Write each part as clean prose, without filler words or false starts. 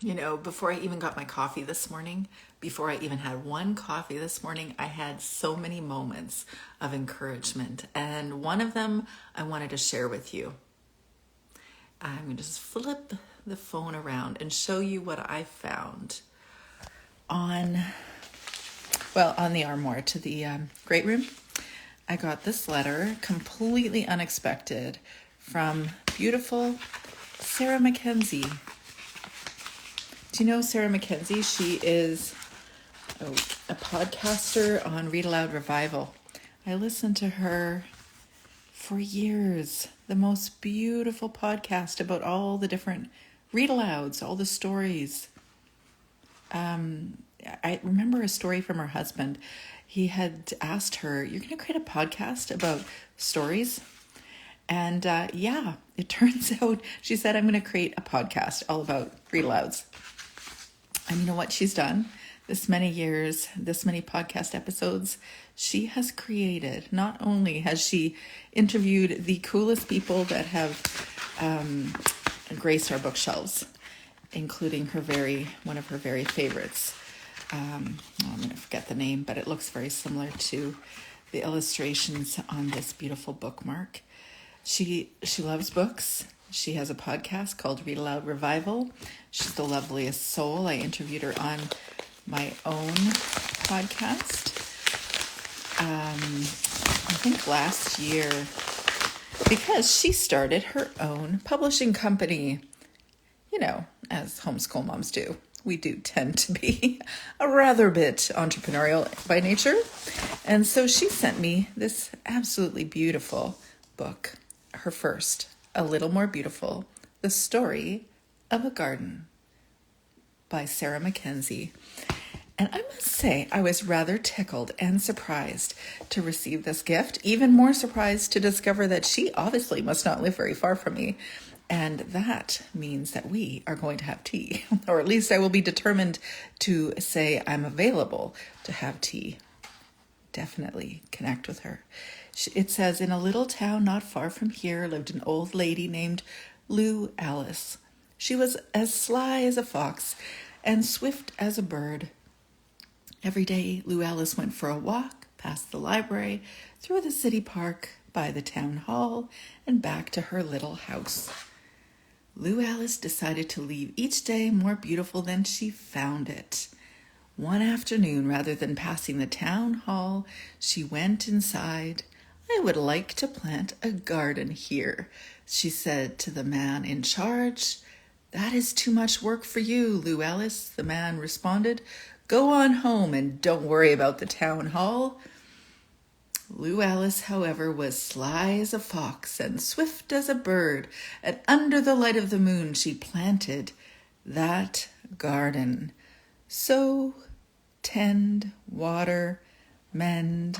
Before I even got my coffee this morning, before I even had one coffee this morning, I had so many moments of encouragement. And one of them I wanted to share with you. I'm going to just flip the phone around and show you what I found on the armoire to the great room. I got this letter, completely unexpected, from beautiful Sarah Mackenzie. Do you know Sarah Mackenzie? She is a podcaster on Read Aloud Revival. I listened to her for years. The most beautiful podcast about all the different read alouds, all the stories. I remember a story from her husband. He had asked her, "You're going to create a podcast about stories?" And it turns out she said, "I'm going to create a podcast all about read alouds." And you know what she's done? This many years, this many podcast episodes, she has created. Not only has she interviewed the coolest people that have graced our bookshelves, including one of her very favorites. I'm going to forget the name, but it looks very similar to the illustrations on this beautiful bookmark. She loves books. She has a podcast called Read Aloud Revival. She's the loveliest soul. I interviewed her on my own podcast. I think last year, because she started her own publishing company. As homeschool moms do. We do tend to be a rather bit entrepreneurial by nature. And so she sent me this absolutely beautiful book, her first, A Little More Beautiful, The Story of a Garden by Sarah Mackenzie. And I must say, I was rather tickled and surprised to receive this gift, even more surprised to discover that she obviously must not live very far from me. And that means that we are going to have tea, or at least I will be determined to say I'm available to have tea. Definitely connect with her. It says, "In a little town not far from here lived an old lady named Lou Alice. She was as sly as a fox and swift as a bird. Every day, Lou Alice went for a walk past the library, through the city park, by the town hall, and back to her little house. Lou Alice decided to leave each day more beautiful than she found it. One afternoon, rather than passing the town hall, she went inside. 'I would like to plant a garden here,' she said to the man in charge. 'That is too much work for you, Lou Alice,' the man responded. 'Go on home and don't worry about the town hall.' Lou Alice, however, was sly as a fox and swift as a bird, and under the light of the moon she planted that garden. Sow, tend, water, mend."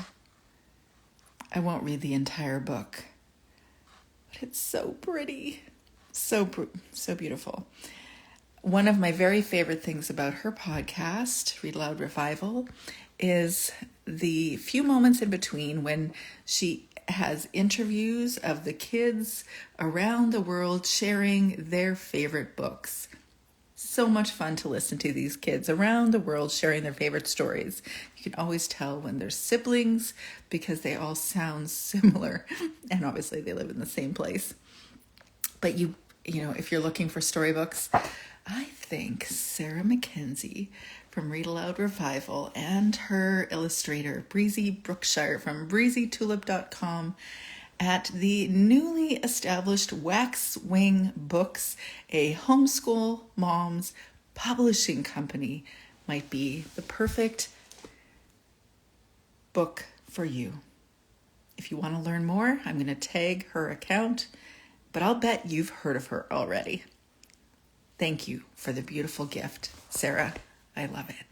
I won't read the entire book, but it's so pretty, so beautiful. One of my very favorite things about her podcast, Read Aloud Revival, is the few moments in between when she has interviews of the kids around the world sharing their favorite books. So much fun to listen to these kids around the world sharing their favorite stories. You can always tell when they're siblings because they all sound similar, and obviously they live in the same place. But if you're looking for storybooks, I think Sarah Mackenzie from Read Aloud Revival and her illustrator, Breezy Brookshire from breezytulip.com, at the newly established Waxwing Books, a homeschool mom's publishing company, might be the perfect book for you. If you want to learn more, I'm going to tag her account, but I'll bet you've heard of her already. Thank you for the beautiful gift, Sarah. I love it.